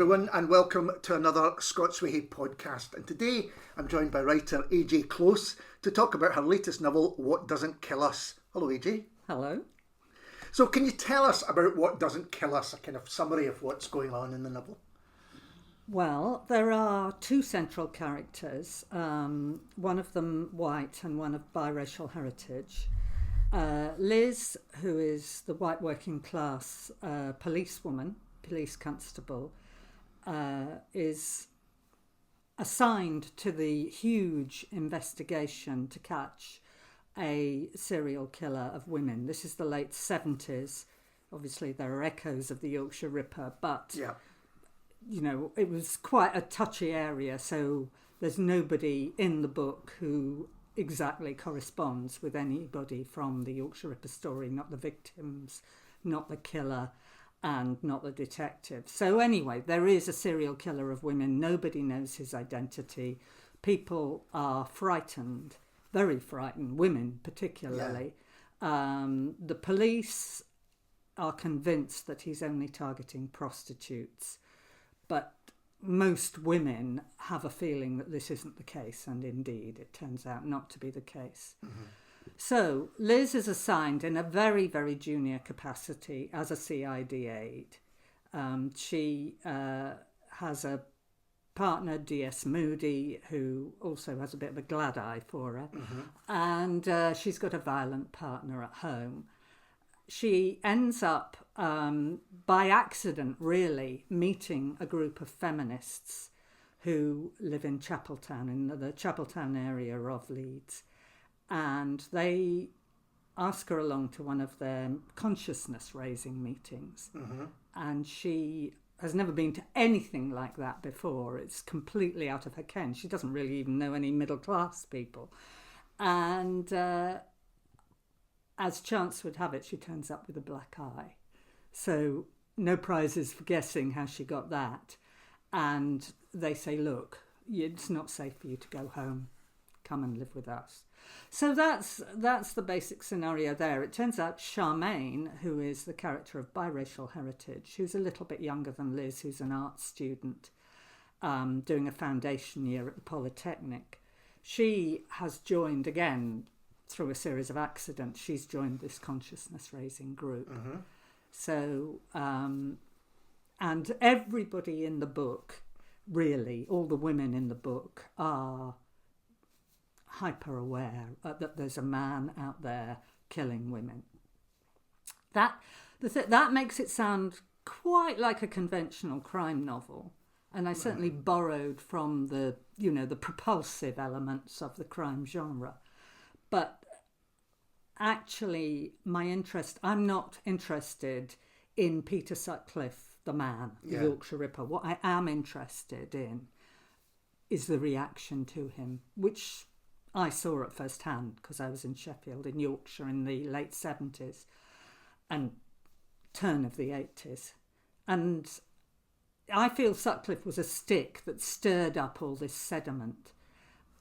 everyone, and welcome to another Scots Whay Hae podcast. And today I'm joined by writer Ajay Close to talk about her latest novel, What Doesn't Kill Us. Hello, Ajay. Hello. So can you tell us about What Doesn't Kill Us, a kind of summary of what's going on in the novel? Well, there are two central characters, one of them white and one of biracial heritage. Liz, who is the white working class policewoman, police constable, is assigned to the huge investigation to catch a serial killer of women. This is the late 70s. Obviously, there are echoes of the Yorkshire Ripper, but, you know, it was quite a touchy area, so there's nobody in the book who exactly corresponds with anybody from the Yorkshire Ripper story, not the victims, not the killer, and not the detective. So anyway, there is a serial killer of women. Nobody knows his identity. People are frightened, very frightened, women particularly. The police are convinced that he's only targeting prostitutes, but most women have a feeling that this isn't the case, and indeed it turns out not to be the case. Mm-hmm. So Liz is assigned in a very, very junior capacity as a CID aide. She has a partner, D.S. Moody, who also has a bit of a glad eye for her. Mm-hmm. And she's got a violent partner at home. She ends up, by accident really, meeting a group of feminists who live in Chapeltown, in the Chapeltown area of Leeds. And they ask her along to one of their consciousness-raising meetings. Mm-hmm. And she has never been to anything like that before. It's completely out of her ken. She doesn't really even know any middle-class people. And as chance would have it, she turns up with a black eye. So no prizes for guessing how she got that. And they say, look, it's not safe for you to go home. Come and live with us. So that's the basic scenario there. It turns out Charmaine, who is the character of biracial heritage, who's a little bit younger than Liz, who's an art student doing a foundation year at the Polytechnic, she has joined, again, through a series of accidents, she's joined this consciousness-raising group. Mm-hmm. So, and everybody in the book, really, all the women in the book are hyper aware that there's a man out there killing women. That makes it sound quite like a conventional crime novel, and I certainly borrowed from the propulsive elements of the crime genre. But actually, I'm not interested in Peter Sutcliffe, the man, the Yorkshire Ripper. What I am interested in is the reaction to him, which I saw at first hand because I was in Sheffield in Yorkshire in the late 70s and turn of the 80s. And I feel Sutcliffe was a stick that stirred up all this sediment,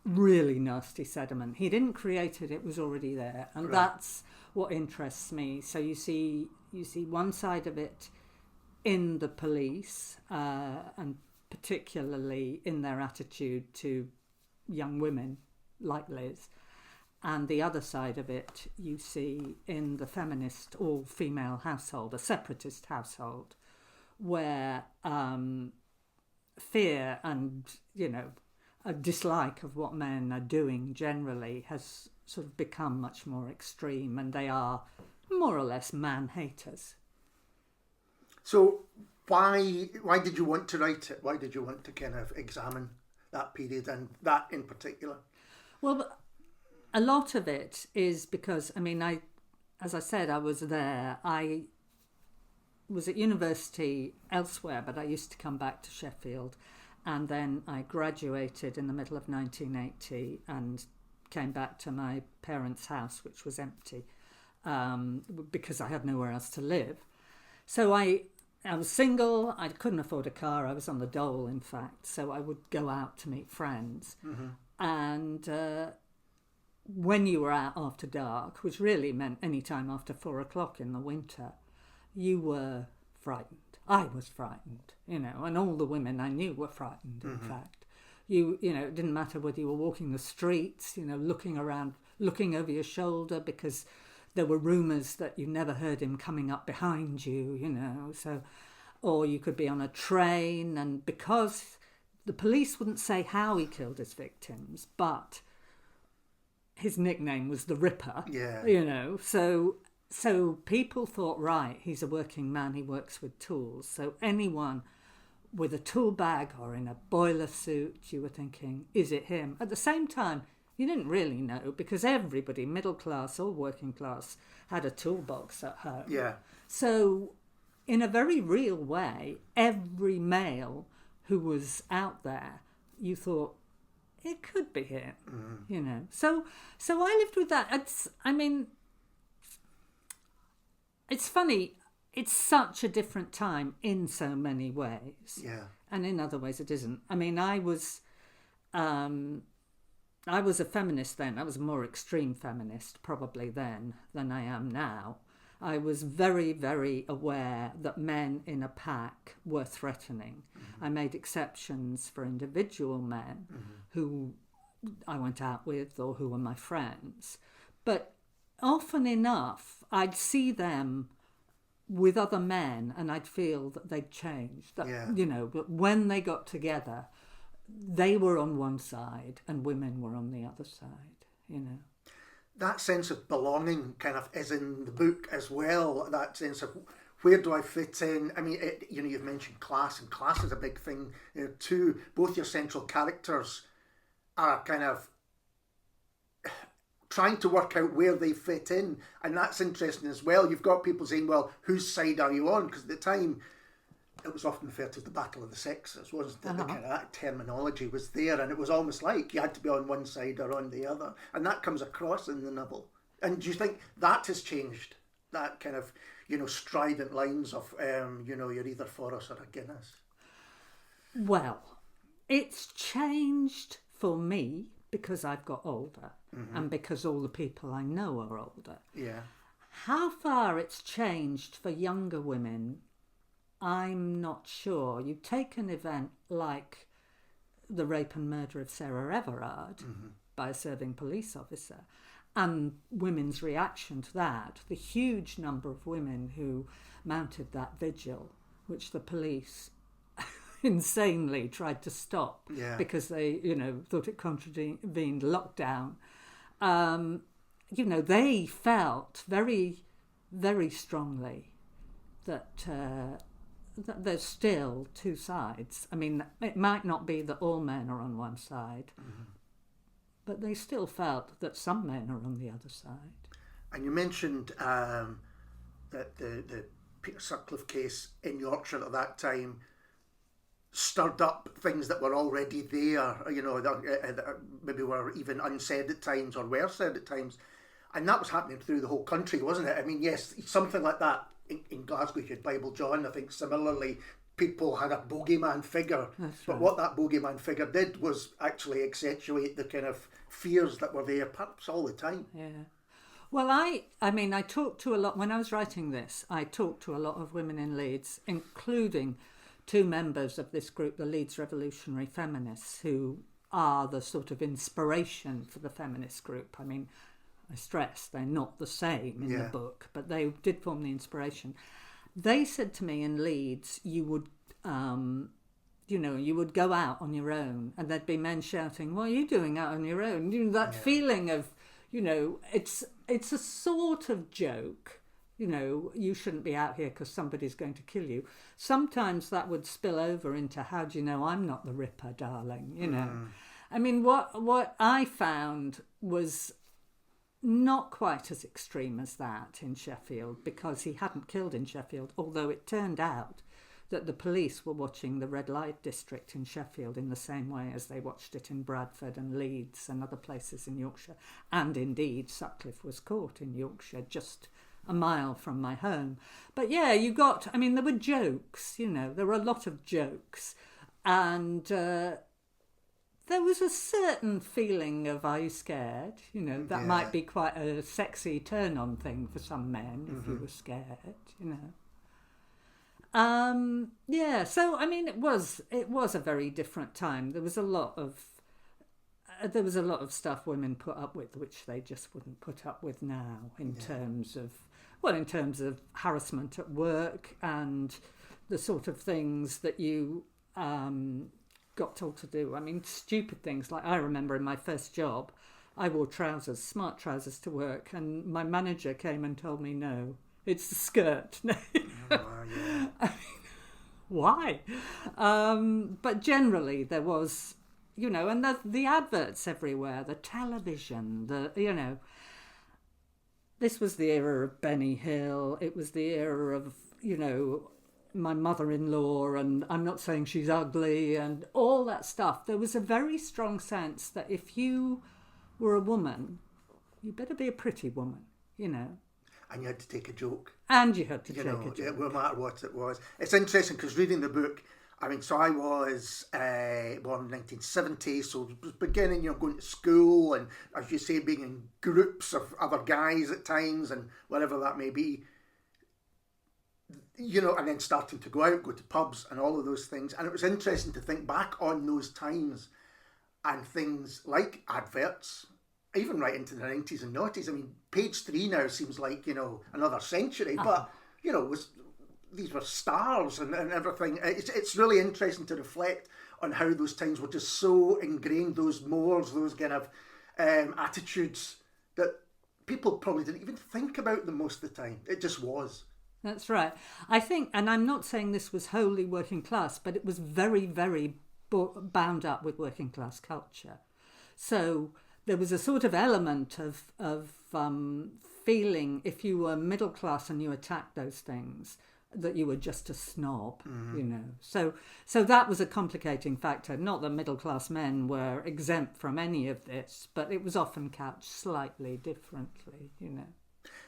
really nasty sediment. He didn't create it, it was already there. And that's what interests me. So you see one side of it in the police and particularly in their attitude to young women like Liz, and the other side of it you see in the feminist all-female household, a separatist household, where fear and a dislike of what men are doing generally has sort of become much more extreme, and they are more or less man-haters. So why did you want to write it? Why did you want to kind of examine that period and that in particular? Well, a lot of it is because, as I said, I was there. I was at university elsewhere, but I used to come back to Sheffield. And then I graduated in the middle of 1980 and came back to my parents' house, which was empty, because I had nowhere else to live. So I was single. I couldn't afford a car. I was on the dole, in fact. So I would go out to meet friends. Mm-hmm. And when you were out after dark, which really meant any time after 4 o'clock in the winter, you were frightened. I was frightened, and all the women I knew were frightened, in fact. It didn't matter whether you were walking the streets, looking around, looking over your shoulder, because there were rumours that you never heard him coming up behind you, so, or you could be on a train, and because the police wouldn't say how he killed his victims, but his nickname was the Ripper, so people thought, right, he's a working man, he works with tools, so anyone with a tool bag or in a boiler suit, you were thinking, is it him? At the same time, you didn't really know, because everybody, middle class or working class, had a toolbox at home. Yeah. So in a very real way, every male who was out there, you thought, it could be him, So I lived with that. It's funny. It's such a different time in so many ways. Yeah. And in other ways it isn't. I was a feminist then. I was a more extreme feminist probably then than I am now. I was very, very aware that men in a pack were threatening. I made exceptions for individual men who I went out with or who were my friends. But often enough, I'd see them with other men and I'd feel that they'd changed. That, but when they got together, they were on one side and women were on the other side, That sense of belonging kind of is in the book as well, that sense of where do I fit in? You've mentioned class, and class is a big thing too. Both your central characters are kind of trying to work out where they fit in, and that's interesting as well. You've got people saying, well, whose side are you on? Because at the time, it was often referred to as the battle of the sexes, wasn't it? The kind of that terminology was there, and it was almost like you had to be on one side or on the other, and that comes across in the novel. And do you think that has changed? That kind of, strident lines of, you're either for us or against us? Well, it's changed for me because I've got older and because all the people I know are older. Yeah. How far it's changed for younger women, I'm not sure. You take an event like the rape and murder of Sarah Everard by a serving police officer, and women's reaction to that, the huge number of women who mounted that vigil, which the police insanely tried to stop because they, thought it contravened lockdown. They felt very, very strongly that there's still two sides. It might not be that all men are on one side, but they still felt that some men are on the other side. And you mentioned that the Peter Sutcliffe case in Yorkshire at that time stirred up things that were already there, that maybe were even unsaid at times or were said at times. And that was happening through the whole country, wasn't it? Yes, something like that. In Glasgow, you had Bible John. I think similarly, people had a bogeyman figure. That's but right. what that bogeyman figure did was actually accentuate the kind of fears that were there perhaps all the time. Yeah. Well, I talked to a lot, when I was writing this, I talked to a lot of women in Leeds, including two members of this group, the Leeds Revolutionary Feminists, who are the sort of inspiration for the feminist group. I stress they're not the same in the book, but they did form the inspiration. They said to me in Leeds, you would go out on your own, and there'd be men shouting, "What are you doing out on your own?" That feeling of, it's a sort of joke. You shouldn't be out here because somebody's going to kill you. Sometimes that would spill over into, how do you know I'm not the Ripper, darling? What I found was not quite as extreme as that in Sheffield, because he hadn't killed in Sheffield, although it turned out that the police were watching the red light district in Sheffield in the same way as they watched it in Bradford and Leeds and other places in Yorkshire. And indeed, Sutcliffe was caught in Yorkshire, just a mile from my home. But there were jokes, there were a lot of jokes. And there was a certain feeling of, are you scared? That might be quite a sexy turn-on thing for some men, if you were scared, Yeah, so I mean, it was a very different time. There was a lot of stuff women put up with which they just wouldn't put up with now in terms of harassment at work and the sort of things that you got told to do. I mean, stupid things like I remember in my first job, I wore trousers, smart trousers to work, and my manager came and told me, no, it's the skirt. I mean, why? But generally there was, and the adverts everywhere, the television, this was the era of Benny Hill. It was the era of, my mother-in-law, and I'm not saying she's ugly and all that stuff. There was a very strong sense that if you were a woman, you better be a pretty woman, And you had to take a joke. And you had to take a joke. No matter what it was. It's interesting because reading the book, I mean, so I was born in 1970, so it was beginning, going to school and, as you say, being in groups of other guys at times and whatever that may be, and then starting to go out, go to pubs and all of those things. And it was interesting to think back on those times and things like adverts, even right into the 90s and noughties. I mean, page 3 now seems like, another century, but, these were stars and everything. It's really interesting to reflect on how those times were just so ingrained, those mores, those kind of attitudes that people probably didn't even think about them most of the time. It just was. That's right. I think, and I'm not saying this was wholly working class, but it was very, very bound up with working class culture. So there was a sort of element of feeling, if you were middle class and you attacked those things, that you were just a snob, So that was a complicating factor. Not that middle class men were exempt from any of this, but it was often couched slightly differently,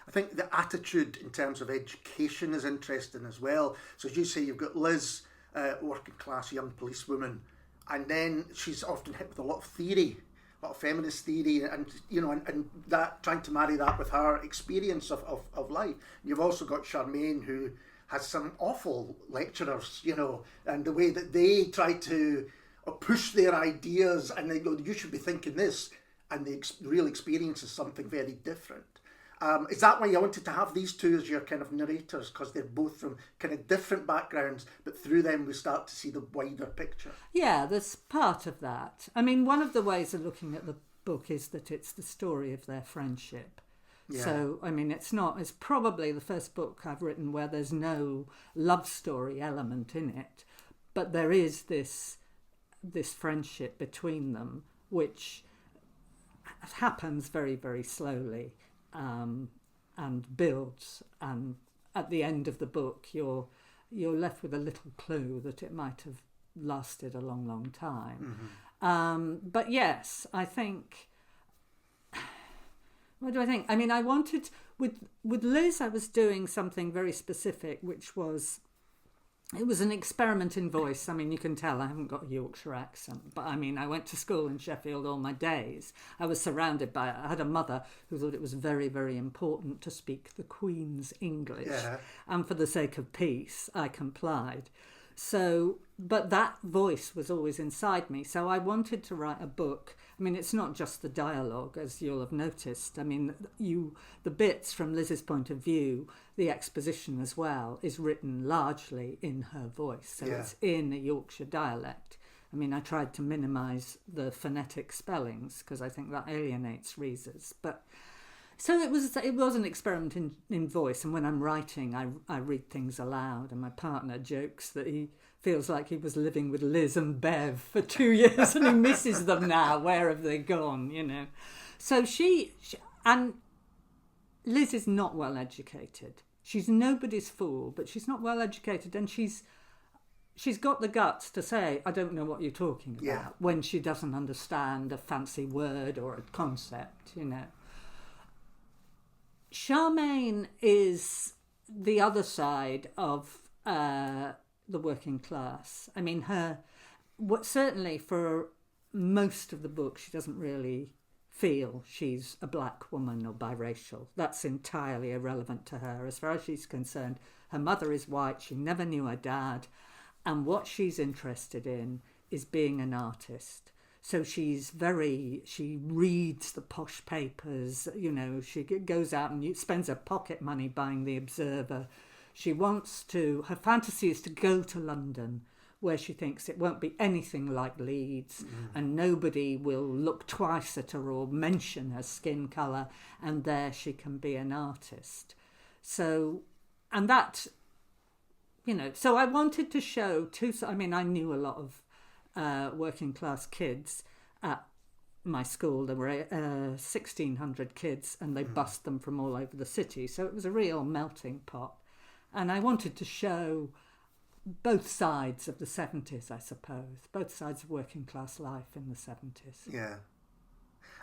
I think the attitude in terms of education is interesting as well. So as you say, you've got Liz, working class young policewoman, and then she's often hit with a lot of theory, a lot of feminist theory, and and that trying to marry that with her experience of life. You've also got Charmaine, who has some awful lecturers, and the way that they try to push their ideas, and they go, you should be thinking this, and the real experience is something very different. Is that why you wanted to have these two as your kind of narrators? Because they're both from kind of different backgrounds, but through them we start to see the wider picture. Yeah, there's part of that. I mean, one of the ways of looking at the book is that it's the story of their friendship. Yeah. So, I mean, it's probably the first book I've written where there's no love story element in it, but there is this friendship between them, which happens very, very slowly. And builds, and at the end of the book you're left with a little clue that it might have lasted a long, long time. Mm-hmm. But yes, I think, what do I think? I mean, I wanted, with Liz, I was doing something very specific, which was, it was an experiment in voice. I mean, you can tell I haven't got a Yorkshire accent, but I mean, I went to school in Sheffield all my days. I was surrounded by, I had a mother who thought it was very, very important to speak the Queen's English. Yeah. And for the sake of peace, I complied. So, but that voice was always inside me. So I wanted to write a book. I mean, it's not just the dialogue, as you'll have noticed. I mean, the bits from Liz's point of view, the exposition as well, is written largely in her voice. So It's in a Yorkshire dialect. I mean, I tried to minimise the phonetic spellings because I think that alienates readers. But so it was an experiment in voice. And when I'm writing, I read things aloud, and my partner jokes that he feels like he was living with Liz and Bev for 2 years and he misses them now. Where have they gone, So she and Liz is not well educated. She's nobody's fool, but she's not well educated, and she's got the guts to say, I don't know what you're talking about, when she doesn't understand a fancy word or a concept, Charmaine is the other side of the working class. I mean, certainly for most of the book, she doesn't really feel she's a black woman or biracial. That's entirely irrelevant to her. As far as she's concerned, her mother is white, she never knew her dad, and what she's interested in is being an artist. So she reads the posh papers, she goes out and spends her pocket money buying the Observer. Her fantasy is to go to London, where she thinks it won't be anything like Leeds, and nobody will look twice at her or mention her skin colour, and there she can be an artist. So I wanted to show I knew a lot of working class kids at my school. There were 1,600 kids, and they bussed them from all over the city. So it was a real melting pot. And I wanted to show both sides of the 70s, I suppose, both sides of working class life in the 70s. Yeah.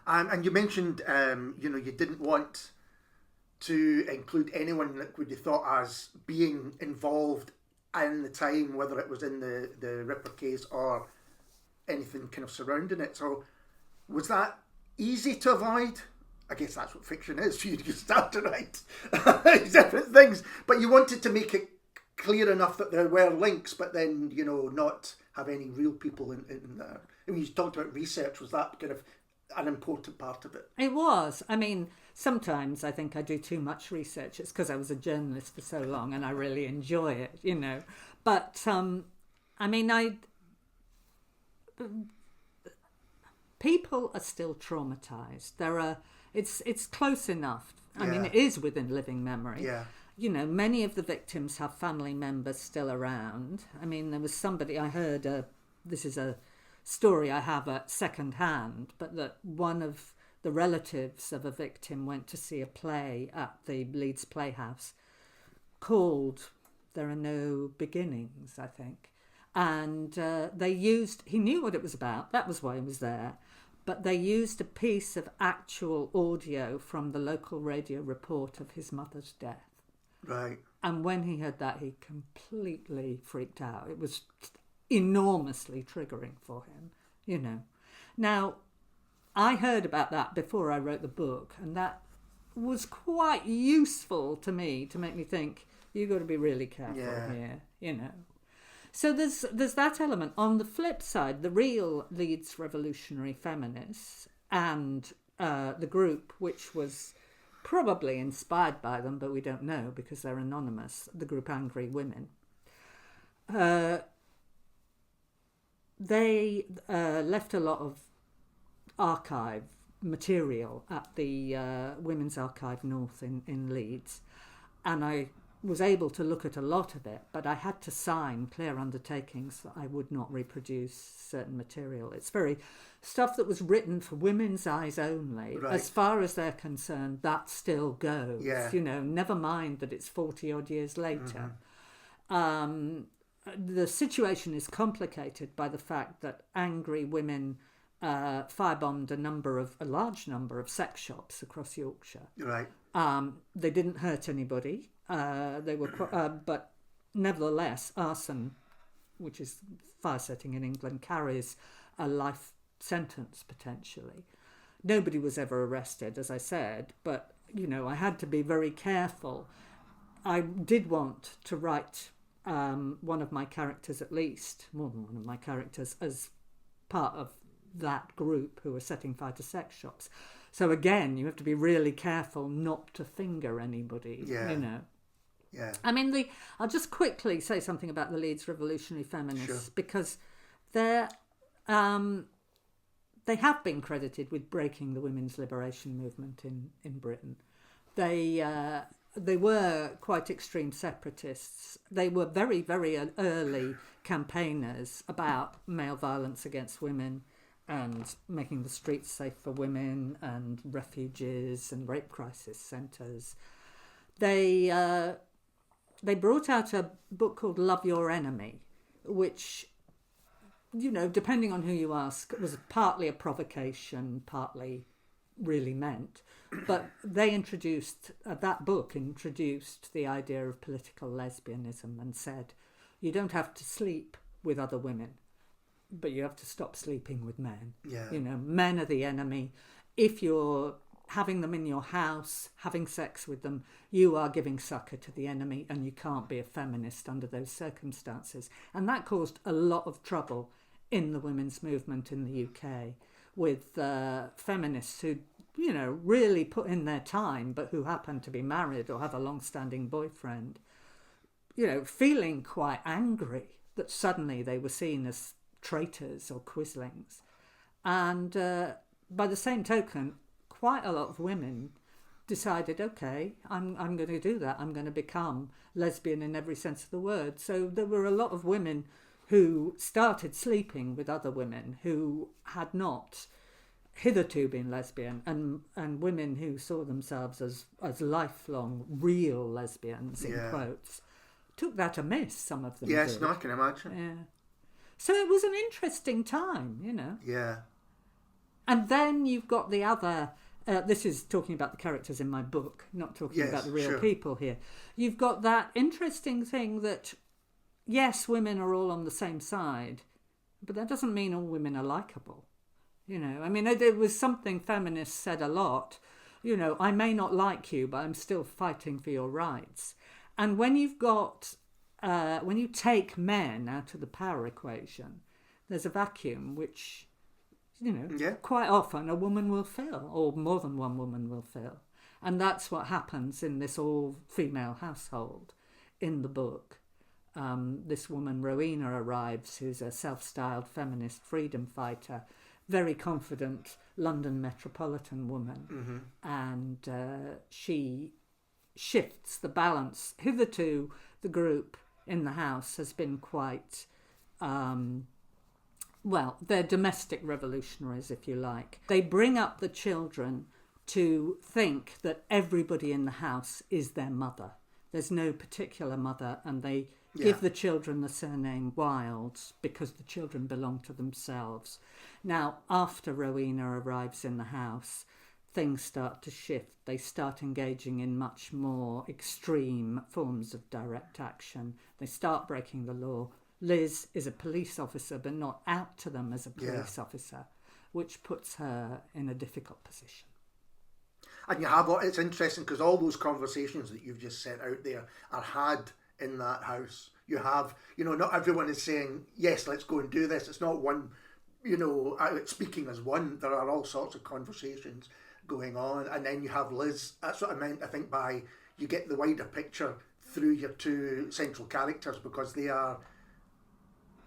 And you mentioned, you didn't want to include anyone that would be thought as being involved in the time, whether it was in the Ripper case or anything kind of surrounding it. So was that easy to avoid? I guess that's what fiction is for you to start to write different things. But you wanted to make it clear enough that there were links, but then, not have any real people in there. I mean, you talked about research. Was that kind of an important part of it? It was. I mean, sometimes I think I do too much research. It's because I was a journalist for so long and I really enjoy it, But, people are still traumatised. It's close enough. I mean, it is within living memory. Yeah. Many of the victims have family members still around. I mean, there was somebody I heard, this is a story I have at second hand, but that one of the relatives of a victim went to see a play at the Leeds Playhouse called There Are No Beginnings, I think. And he knew what it was about, that was why he was there, but they used a piece of actual audio from the local radio report of his mother's death. Right. And when he heard that, he completely freaked out. It was enormously triggering for him, Now, I heard about that before I wrote the book, and that was quite useful to me to make me think, you've got to be really careful here, So there's that element. On the flip side, the real Leeds revolutionary feminists and the group, which was probably inspired by them, but we don't know because they're anonymous, the group Angry Women, they left a lot of archive material at the Women's Archive North in Leeds, and I was able to look at a lot of it, but I had to sign clear undertakings that I would not reproduce certain material. It's very stuff that was written for women's eyes only. Right. As far as they're concerned, that still goes. Yeah. Never mind that it's 40 odd years later. The situation is complicated by the fact that Angry Women firebombed a large number of sex shops across Yorkshire. Right. They didn't hurt anybody. They were, but nevertheless, arson, which is fire setting in England, carries a life sentence potentially. Nobody was ever arrested, as I said, but I had to be very careful. I did want to write one of my characters, at least more than one of my characters, as part of that group who were setting fire to sex shops. So again, you have to be really careful not to finger anybody. Yeah. I mean, I'll just quickly say something about the Leeds revolutionary feminists, because they have been credited with breaking the women's liberation movement in Britain. They were quite extreme separatists. They were very, very early campaigners about male violence against women and making the streets safe for women and refuges and rape crisis centres. They brought out a book called Love Your Enemy, which, depending on who you ask, was partly a provocation, partly really meant. But they that book introduced the idea of political lesbianism and said, you don't have to sleep with other women, but you have to stop sleeping with men. Yeah. Men are the enemy. if you're having them in your house, having sex with them, you are giving succour to the enemy, and you can't be a feminist under those circumstances. And that caused a lot of trouble in the women's movement in the UK, with feminists who, you know, really put in their time, but who happen to be married or have a long-standing boyfriend, you know, feeling quite angry that suddenly they were seen as traitors or quislings. And by the same token, quite a lot of women decided, okay, I'm going to do that. I'm going to become lesbian in every sense of the word. So there were a lot of women who started sleeping with other women who had not hitherto been lesbian, and women who saw themselves as lifelong real lesbians, in quotes, took that amiss, some of them Yes, did. no, I can imagine. Yeah. So it was an interesting time, you know. Yeah. And then you've got the other... this is talking about the characters in my book, not talking about the real people here. You've got that interesting thing that, yes, women are all on the same side, but that doesn't mean all women are likeable. You know, I mean, it was something feminists said a lot. You know, I may not like you, but I'm still fighting for your rights. And when you've got, when you take men out of the power equation, there's a vacuum which... you know, quite often a woman will fill, or more than one woman will fill. And that's what happens in this all-female household in the book. This woman, Rowena, arrives, who's a self-styled feminist freedom fighter, very confident London metropolitan woman. And she shifts the balance. Hitherto, the group in the house has been quite... well, they're domestic revolutionaries, if you like. They bring up the children to think that everybody in the house is their mother. There's no particular mother, and they give the children the surname Wilds because the children belong to themselves. Now, after Rowena arrives in the house, things start to shift. They start engaging in much more extreme forms of direct action. They start breaking the law. Liz is a police officer, but not out to them as a police officer, which puts her in a difficult position. And you have, it's interesting because all those conversations that you've just set out there are had in that house. You have, you know, not everyone is saying, yes, let's go and do this. It's not one, you know, speaking as one. There are all sorts of conversations going on. And then you have Liz. That's what I meant, I think, by you get the wider picture through your two central characters because they are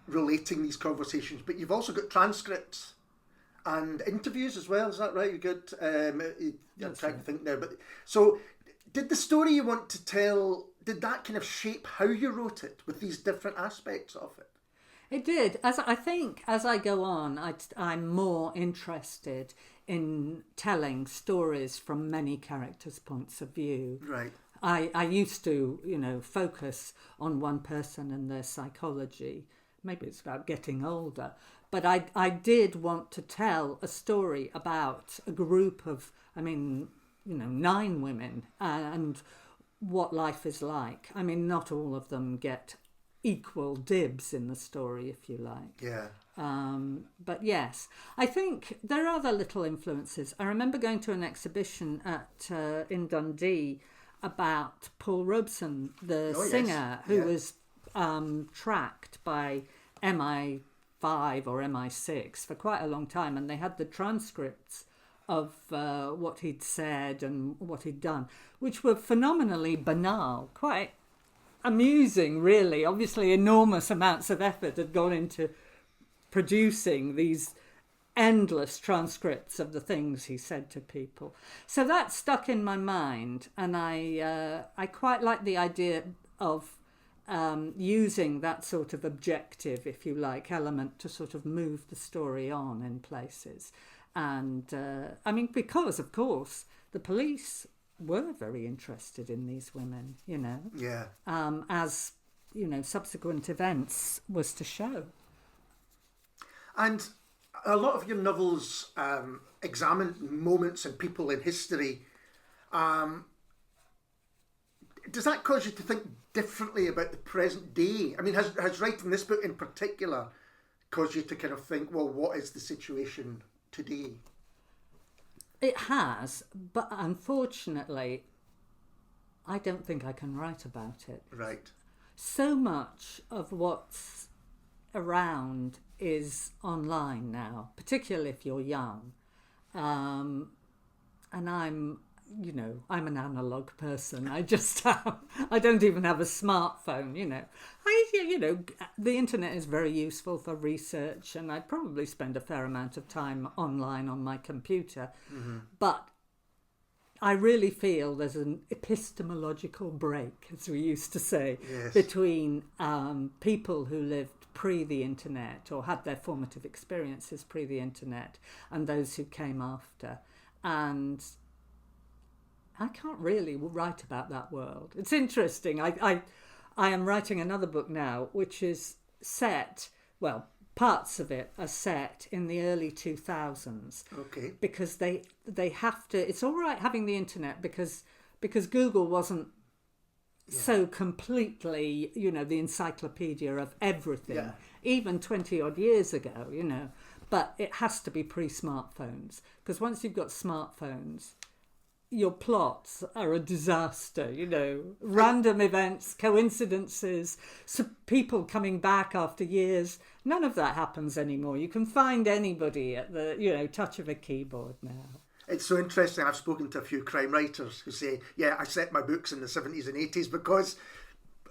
relating these conversations, but you've also got transcripts and interviews as well. Is that right? You got. I'm trying to think now, but so did the story you want to tell? Did that kind of shape how you wrote it with these different aspects of it? It did. As I go on, I'm more interested in telling stories from many characters' points of view. Right. I used to, you know, focus on one person and their psychology. Maybe it's about getting older, but I did want to tell a story about a group of, 9 women and what life is like. I mean, not all of them get equal dibs in the story, if you like. Yeah. But yes, I think there are other little influences. I remember going to an exhibition in Dundee about Paul Robeson, the singer, who was tracked by MI5 or MI6 for quite a long time, and they had the transcripts of what he'd said and what he'd done, which were phenomenally banal, quite amusing, really. Obviously, enormous amounts of effort had gone into producing these endless transcripts of the things he said to people. So that stuck in my mind, and I quite like the idea of using that sort of objective, if you like, element to sort of move the story on in places. And because, of course, the police were very interested in these women, you know. Yeah. As, you know, subsequent events was to show. And a lot of your novels examine moments and people in history. Does that cause you to think differently about the present day? I mean, has writing this book in particular caused you to kind of think, well, what is the situation today? It has, but unfortunately, I don't think I can write about it. Right. So much of what's around is online now, particularly if you're young. And I'm an analog person. I don't even have a smartphone, the internet is very useful for research, and I probably spend a fair amount of time online on my computer. Mm-hmm. But I really feel there's an epistemological break, as we used to say, yes, between people who lived pre the internet or had their formative experiences pre the internet and those who came after. And I can't really write about that world. It's interesting. I am writing another book now, which is set, well, parts of it are set in the early 2000s. Okay. Because they have to, it's all right having the internet because Google wasn't so completely, the encyclopedia of everything, even 20 odd years ago, but it has to be pre-smartphones, because once you've got smartphones, your plots are a disaster, random events, coincidences, people coming back after years. None of that happens anymore. You can find anybody at the, touch of a keyboard now. It's so interesting. I've spoken to a few crime writers who say, I set my books in the 70s and 80s because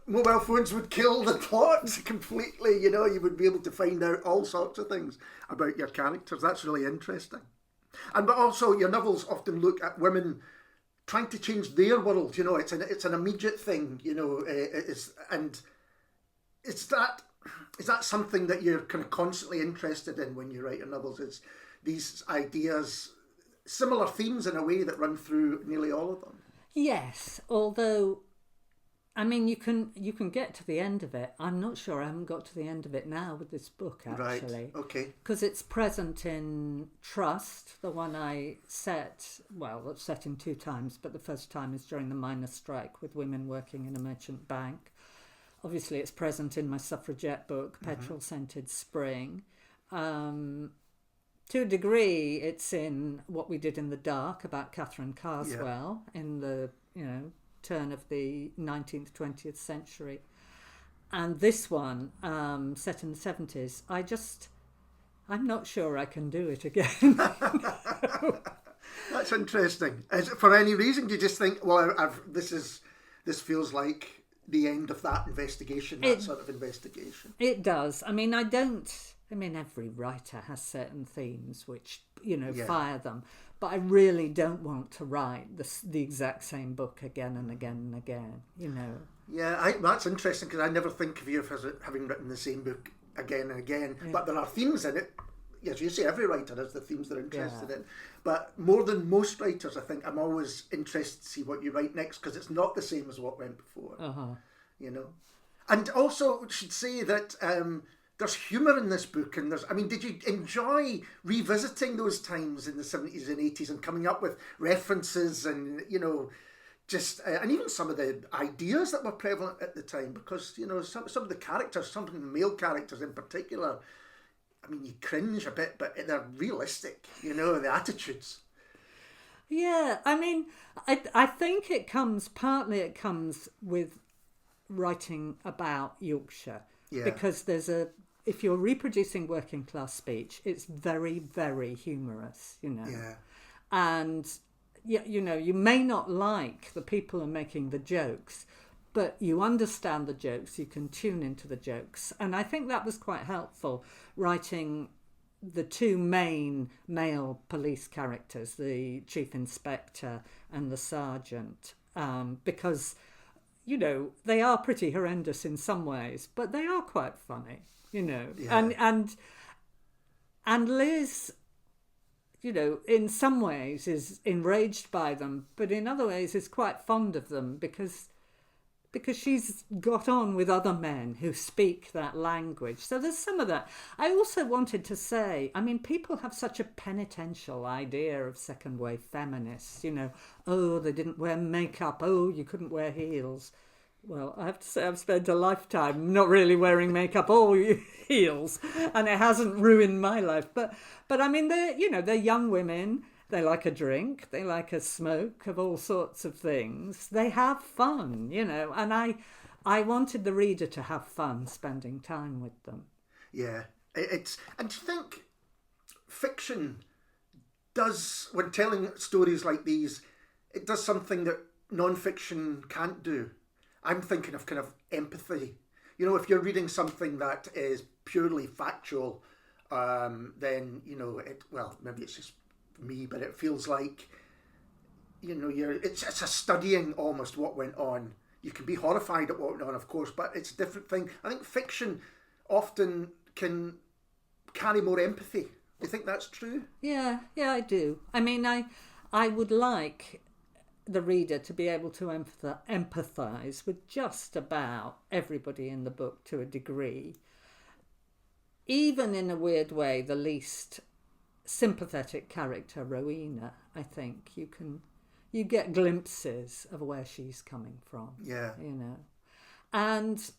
mobile phones would kill the plot completely. You would be able to find out all sorts of things about your characters. That's really interesting. But also your novels often look at women trying to change their world. It's an immediate thing. Is that something that you're kind of constantly interested in when you write your novels? It's these ideas, similar themes in a way that run through nearly all of them. Yes, although, I mean, you can get to the end of it. I'm not sure I haven't got to the end of it now with this book, actually. Right, okay. Because it's present in Trust, the one I set in 2 times, but the first time is during the miners' strike with women working in a merchant bank. Obviously, it's present in my suffragette book, Petrol Scented Spring. To a degree, it's in What We Did in the Dark about Catherine Carswell in the, turn of the 19th, 20th century. And this one, set in the 70s, I'm not sure I can do it again. That's interesting. Is it for any reason? Do you just think, this feels like the end of that investigation, sort of investigation? It does. I mean, every writer has certain themes which, fire them. But I really don't want to write the exact same book again and again and again, Yeah, that's interesting, because I never think of you as having written the same book again and again. Yeah. But there are themes in it. As you say, every writer has the themes they're interested in. But more than most writers, I think, I'm always interested to see what you write next, because it's not the same as what went before. And also, I should say that there's humour in this book, and did you enjoy revisiting those times in the 70s and 80s and coming up with references and, and even some of the ideas that were prevalent at the time? Because, some of the characters, some of the male characters in particular, you cringe a bit, but they're realistic, the attitudes. Yeah, I think it comes with writing about Yorkshire. Yeah. Because if you're reproducing working class speech, it's very, very humorous, Yeah. And, you may not like the people who are making the jokes, but you understand the jokes, you can tune into the jokes. And I think that was quite helpful, writing the 2 main male police characters, the chief inspector and the sergeant, because, they are pretty horrendous in some ways, but they are quite funny. Yeah. And Liz, in some ways is enraged by them, but in other ways is quite fond of them because she's got on with other men who speak that language. So there's some of that. I also wanted to say, people have such a penitential idea of second wave feminists, they didn't wear makeup, you couldn't wear heels. Well, I have to say I've spent a lifetime not really wearing makeup or heels, and it hasn't ruined my life. But they're young women, They like a drink, they like a smoke of all sorts of things. They have fun, you know, and I wanted the reader to have fun spending time with them. Yeah. And do you think fiction does, when telling stories like these, it does something that non-fiction can't do? I'm thinking of kind of empathy. You know, if you're reading something that is purely factual, then, you know, maybe it's just me, but it feels like, you know, it's a studying almost what went on. You can be horrified at what went on, of course, but it's a different thing. I think fiction often can carry more empathy. Do you think that's true? Yeah, I do. I mean, I would like the reader to be able to empathise with just about everybody in the book to a degree. Even in a weird way, the least sympathetic character, Rowena, I think you get glimpses of where she's coming from. Yeah. You know. And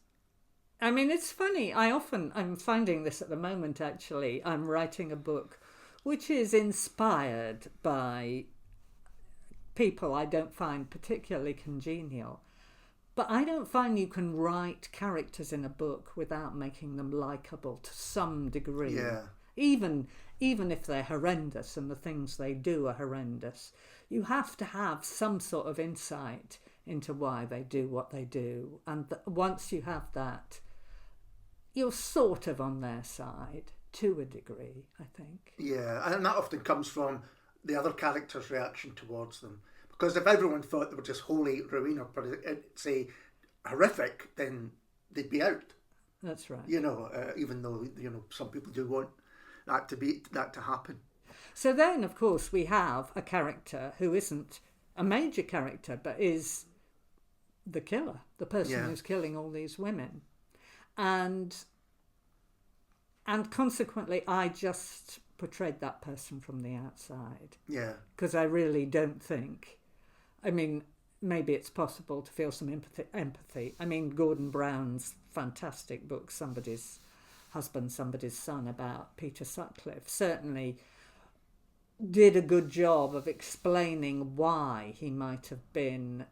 I mean, it's funny. I'm finding this at the moment, actually. I'm writing a book which is inspired by people I don't find particularly congenial. But I don't find you can write characters in a book without making them likeable to some degree. Yeah. Even if they're horrendous and the things they do are horrendous, you have to have some sort of insight into why they do what they do. And once you have that, you're sort of on their side to a degree, I think. Yeah, and that often comes from the other character's reaction towards them. Because if everyone thought they were just wholly Rowena, say, horrific, then they'd be out. That's right. You know, even though, you know, some people do want that to happen. So then, of course, we have a character who isn't a major character, but is the killer, the person who's killing all these women. And consequently, I just portrayed that person from the outside. Yeah. Because I really don't think... I mean, maybe it's possible to feel some empathy. I mean, Gordon Brown's fantastic book, Somebody's Husband, Somebody's Son, about Peter Sutcliffe, certainly did a good job of explaining why he might have been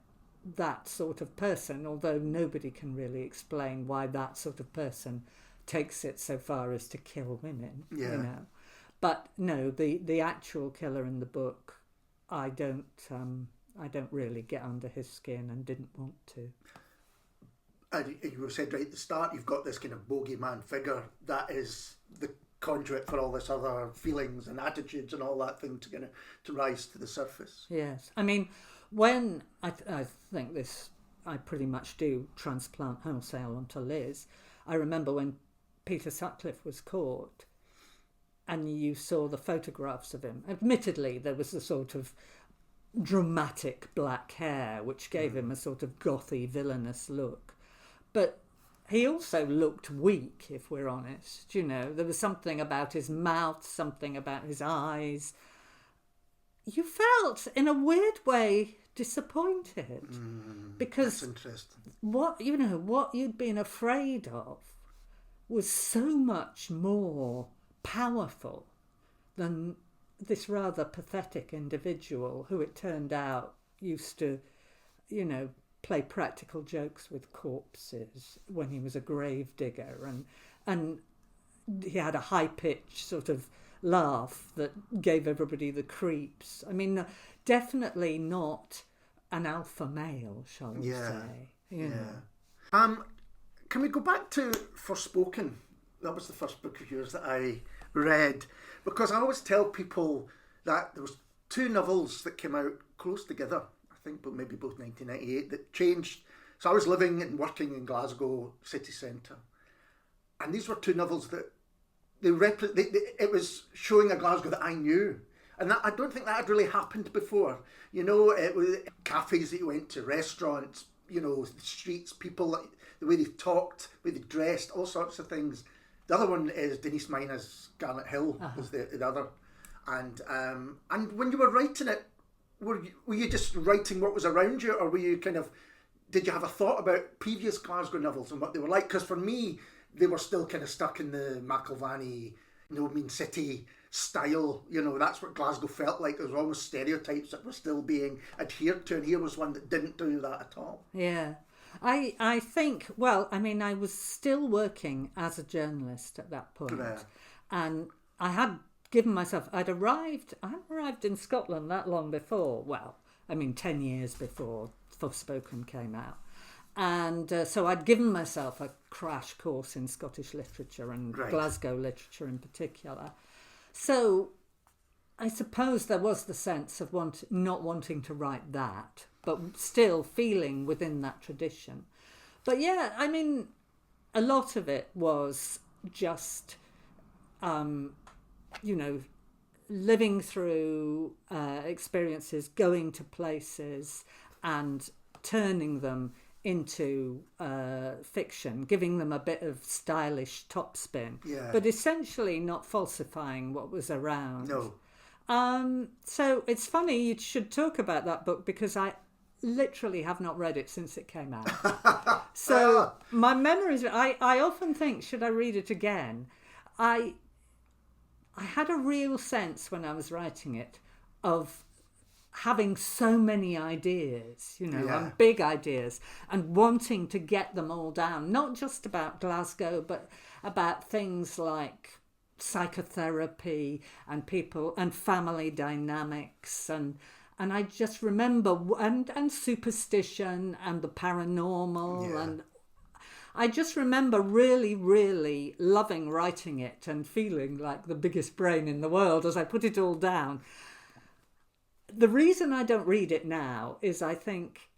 that sort of person, although nobody can really explain why that sort of person takes it so far as to kill women, you know. But no, the actual killer in the book, I don't really get under his skin and didn't want to. And you said right at the start, you've got this kind of bogeyman figure that is the conduit for all this other feelings and attitudes and all that thing to rise to the surface. Yes, I mean, when I think this, I pretty much do transplant wholesale onto Liz. I remember when Peter Sutcliffe was caught, and you saw the photographs of him. Admittedly, there was the sort of dramatic black hair, which gave him a sort of gothy, villainous look. But he also looked weak, if we're honest. You know, there was something about his mouth, something about his eyes. You felt, in a weird way, disappointed. Because that's interesting. what you'd been afraid of was so much more powerful than this rather pathetic individual who, it turned out, used to, you know, play practical jokes with corpses when he was a grave digger, and he had a high-pitched sort of laugh that gave everybody the creeps. I mean, definitely not an alpha male, shall we say. You know. Can we go back to Forspoken? That was the first book of yours that I read, because I always tell people that there was two novels that came out close together, I think, but maybe both 1998, that changed. So I was living and working in Glasgow city centre, and these were two novels that it was showing a Glasgow that I knew, and that, I don't think that had really happened before. You know, it was cafes that you went to, restaurants, you know, the streets, people, the way they talked, the way they dressed, all sorts of things. The other one is Denise Mina's Garnet Hill, was the other. And when you were writing it, were you just writing what was around you, or were you did you have a thought about previous Glasgow novels and what they were like? Because for me, they were still kind of stuck in the McIlvanney, you know, mean city style. You know, that's what Glasgow felt like. There was almost stereotypes that were still being adhered to, and here was one that didn't do that at all. Yeah. I think, well, I mean, I was still working as a journalist at that point. Yeah. And I had given myself, I hadn't arrived in Scotland that long before. Well, I mean, 10 years before Forspoken came out. And so I'd given myself a crash course in Scottish literature and Glasgow literature in particular. So I suppose there was the sense of not wanting to write that, but still feeling within that tradition. But yeah, I mean, a lot of it was just, living through experiences, going to places and turning them into fiction, giving them a bit of stylish topspin, but essentially not falsifying what was around. No. So it's funny you should talk about that book, because I literally have not read it since it came out. So my memories, I often think, should I read it again? I had a real sense when I was writing it of having so many ideas, and big ideas, and wanting to get them all down, not just about Glasgow, but about things like psychotherapy and people and family dynamics, and I just remember and superstition and the paranormal, and I just remember really, really loving writing it and feeling like the biggest brain in the world as I put it all down. The reason I don't read it now is I think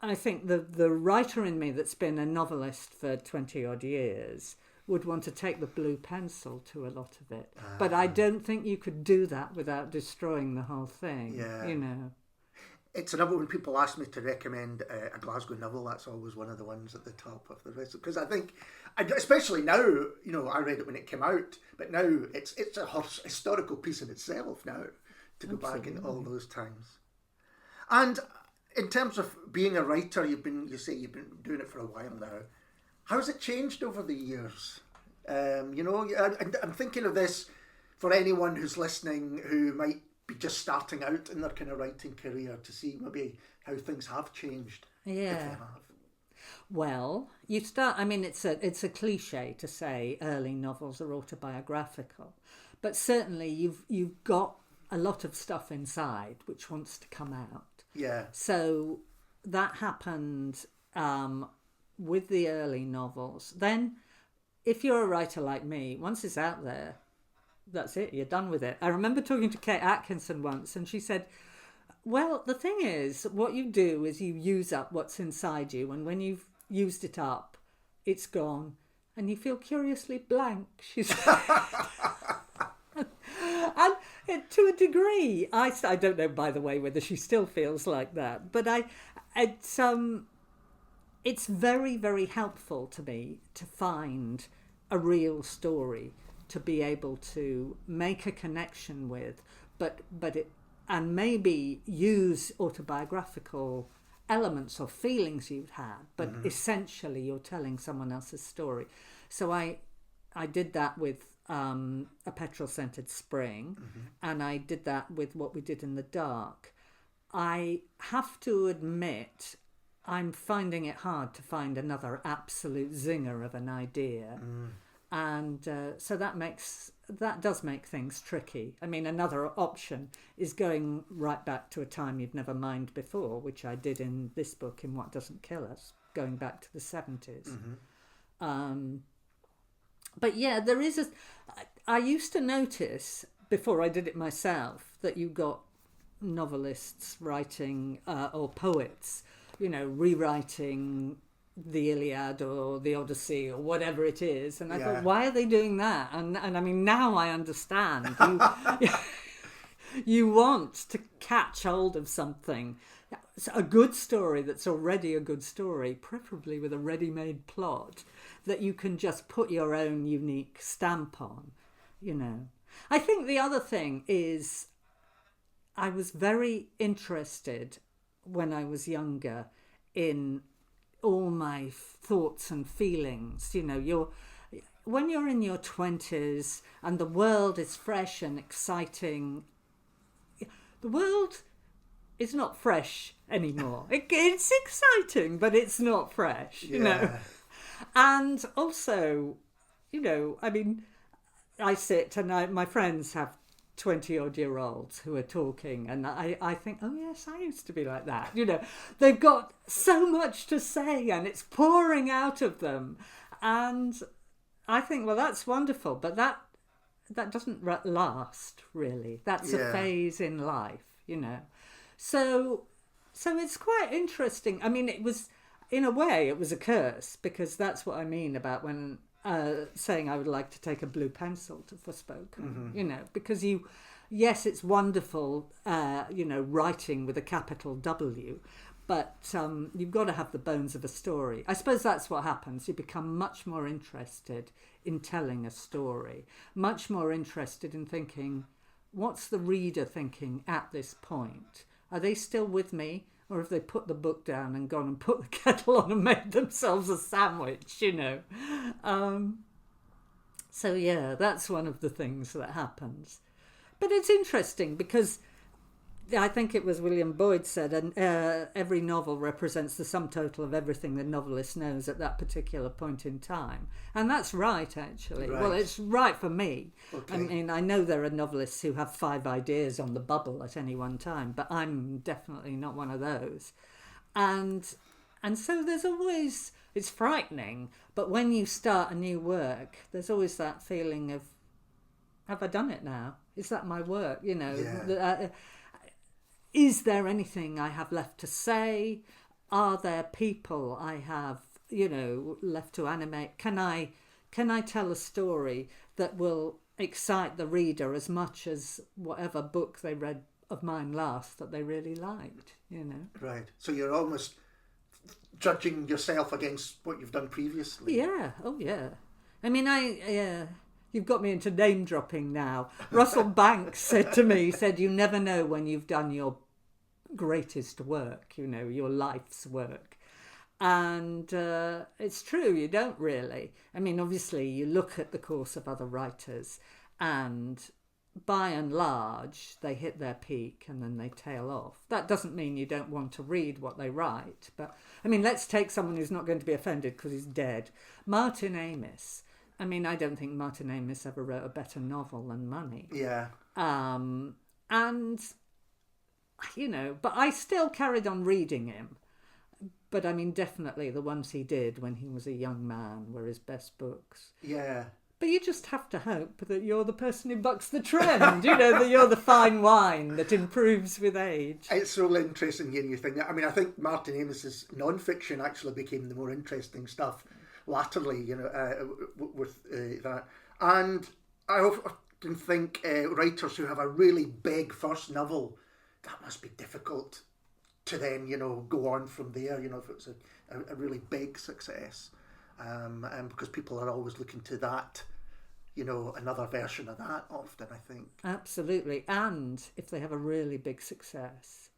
the writer in me that's been a novelist for 20 odd years would want to take the blue pencil to a lot of it. But I don't think you could do that without destroying the whole thing, It's another, when people ask me to recommend a Glasgow novel, that's always one of the ones at the top of the list. Because I think, especially now, I read it when it came out, but now it's a historical piece in itself now, to go back in all those times. And in terms of being a writer, you say you've been doing it for a while now. How has it changed over the years? I'm thinking of this for anyone who's listening who might be just starting out in their kind of writing career, to see maybe how things have changed. If they have. Well, it's a cliche to say early novels are autobiographical, but certainly you've got a lot of stuff inside which wants to come out. Yeah. So that happened with the early novels. Then, if you're a writer like me, once it's out there, that's it, you're done with it. I remember talking to Kate Atkinson once, and she said, well, the thing is, what you do is you use up what's inside you, and when you've used it up, it's gone, and you feel curiously blank, she said. And to a degree, I don't know, by the way, whether she still feels like that, but it's very, very helpful to me to find a real story to be able to make a connection with, and maybe use autobiographical elements or feelings you've had, but essentially you're telling someone else's story. So I did that with A Petrol-Scented Spring, and I did that with What We Did in the Dark. I have to admit, I'm finding it hard to find another absolute zinger of an idea. And so that does make things tricky. I mean, another option is going right back to a time you'd never mined before, which I did in this book, in What Doesn't Kill Us, going back to the 70s. But yeah, I used to notice, before I did it myself, that you got novelists writing, or poets, rewriting the Iliad or the Odyssey or whatever it is, and I thought, why are they doing that? And I mean, now I understand. You want to catch hold of something, a good story that's already a good story, preferably with a ready-made plot that you can just put your own unique stamp on. I think the other thing is, I was very interested when I was younger in all my thoughts and feelings. when you're in your 20s and the world is fresh and exciting, the world is not fresh anymore. It's exciting, but it's not fresh, you know. And also, you know, I mean, I sit and my friends have 20-odd-year-olds who are talking, and I think, oh yes, I used to be like that. You know, they've got so much to say and it's pouring out of them. And I think, well, that's wonderful, but that doesn't last, really. That's a phase in life, you know. So it's quite interesting. I mean, it was, in a way, it was a curse, because that's what I mean about when saying I would like to take a blue pencil to Forspoken, you know, because yes, it's wonderful, you know, writing with a capital W, but you've got to have the bones of a story. I suppose that's what happens. You become much more interested in telling a story, much more interested in thinking, what's the reader thinking at this point? Are they still with me? Or have they put the book down and gone and put the kettle on and made themselves a sandwich, you know? So, yeah, that's one of the things that happens. But it's interesting because I think it was William Boyd said, and every novel represents the sum total of everything the novelist knows at that particular point in time. And that's right, actually. Right. Well, it's right for me. Okay. I mean, I know there are novelists who have 5 ideas on the bubble at any one time, but I'm definitely not one of those. And so there's always, it's frightening, but when you start a new work, there's always that feeling of, have I done it now? Is that my work? You know, is there anything I have left to say? Are there people I have, you know, left to animate? Can I tell a story that will excite the reader as much as whatever book they read of mine last that they really liked, you know? Right. So you're almost judging yourself against what you've done previously. Yeah. Oh, yeah. I mean, you've got me into name dropping now. Russell Banks said to me, you never know when you've done your greatest work, you know, your life's work. And it's true, you don't really. I mean, obviously, you look at the course of other writers and by and large, they hit their peak and then they tail off. That doesn't mean you don't want to read what they write. But, I mean, let's take someone who's not going to be offended because he's dead. Martin Amis. I mean, I don't think Martin Amis ever wrote a better novel than Money. Yeah. And, you know, but I still carried on reading him. But, I mean, definitely the ones he did when he was a young man were his best books. Yeah. But you just have to hope that you're the person who bucks the trend, you know, that you're the fine wine that improves with age. It's so interesting hearing you think that. I mean, I think Martin Amis's non-fiction actually became the more interesting stuff latterly, you know, with that. And I often think writers who have a really big first novel, that must be difficult to then, you know, go on from there, you know, if it's a really big success. And because people are always looking to that, you know, another version of that often, I think. Absolutely. And if they have a really big success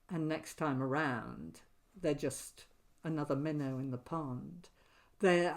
and next time around they're just another minnow in the pond, they're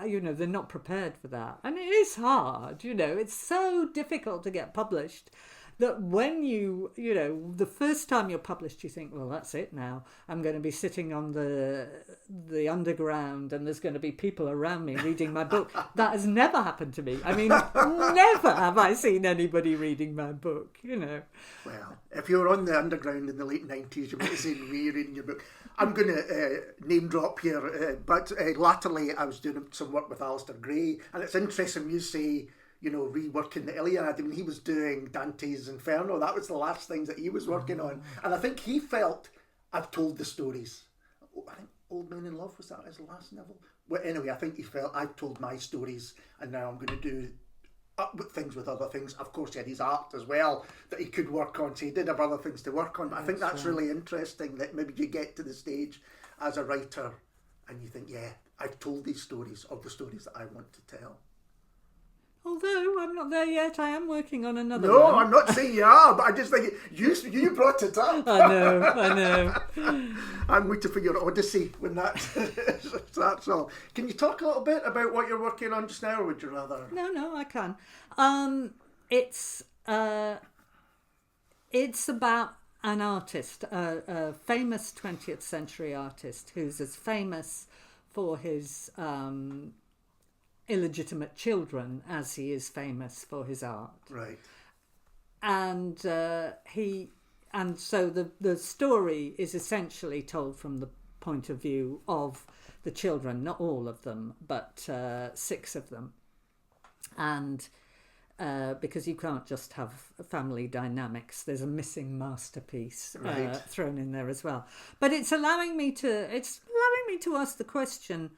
not prepared for that. And it is hard, you know, it's so difficult to get published that when you know, the first time you're published, you think, well, that's it now. I'm going to be sitting on the underground and there's going to be people around me reading my book. That has never happened to me. I mean, never have I seen anybody reading my book, you know. Well, if you were on the underground in the late 90s, you might have seen me reading your book. I'm going to name drop here, but latterly I was doing some work with Alistair Gray, and it's interesting you say, you know, reworking the Iliad. I mean, he was doing Dante's Inferno. That was the last things that he was working on. And I think he felt, I've told the stories. I think Old Man in Love, was that his last novel? Well, anyway, I think he felt, I've told my stories and now I'm going to do things with other things. Of course, he had his art as well that he could work on, so he did have other things to work on. But I think that's really interesting that maybe you get to the stage as a writer and you think, yeah, I've told these stories of the stories that I want to tell. Although I'm not there yet, I am working on another No, one. I'm not saying you are, but I just think you brought it up. I know. I'm waiting for your Odyssey when that starts all. Can you talk a little bit about what you're working on just now, or would you rather? No, I can. It's about an artist, a famous 20th century artist who's as famous for his illegitimate children as he is famous for his art. Right. And so the story is essentially told from the point of view of the children, not all of them, but 6 of them. And because you can't just have family dynamics, there's a missing masterpiece thrown in there as well. But it's allowing me to ask the question,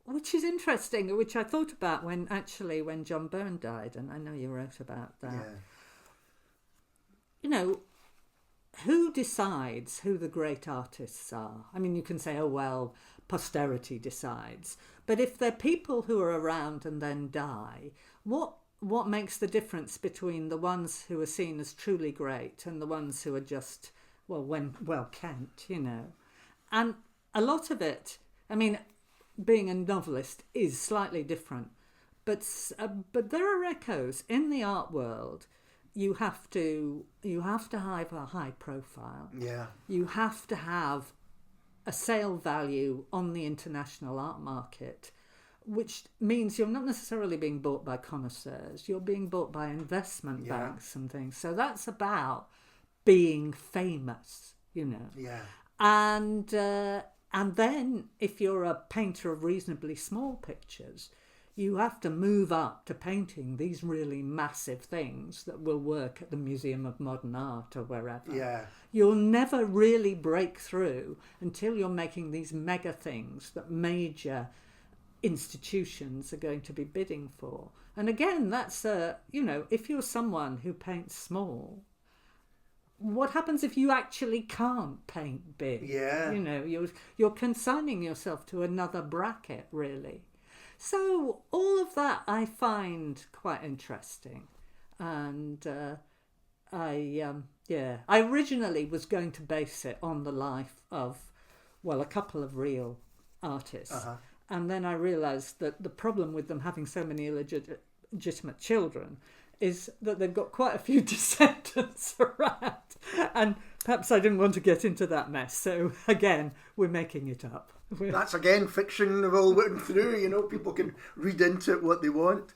which is interesting, which I thought about when John Byrne died, and I know you wrote about that. Yeah. You know, who decides who the great artists are? I mean, you can say, oh, well, posterity decides. But if they're people who are around and then die, what makes the difference between the ones who are seen as truly great and the ones who are just, Kent, you know? And a lot of it, I mean, being a novelist is slightly different, but there are echoes in the art world. You have to have a high profile. Yeah. You have to have a sale value on the international art market, which means you're not necessarily being bought by connoisseurs. You're being bought by investment banks and things. So that's about being famous, you know. Yeah. And then if you're a painter of reasonably small pictures, you have to move up to painting these really massive things that will work at the Museum of Modern Art or wherever. Yeah. You'll never really break through until you're making these mega things that major institutions are going to be bidding for. And again, that's if you're someone who paints small, what happens if you actually can't paint big? Yeah. You know, you're consigning yourself to another bracket, really. So all of that I find quite interesting. And I originally was going to base it on the life of, a couple of real artists. Uh-huh. And then I realised that the problem with them having so many illegitimate children is that they've got quite a few descendants around. And perhaps I didn't want to get into that mess. So again, we're making it up. That's again fiction all written through, you know, people can read into it what they want.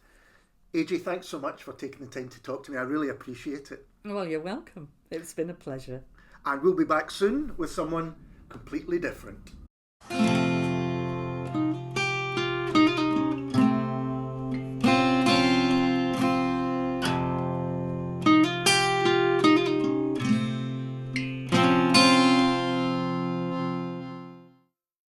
AJ, thanks so much for taking the time to talk to me. I really appreciate it. Well, you're welcome. It's been a pleasure. And we'll be back soon with someone completely different.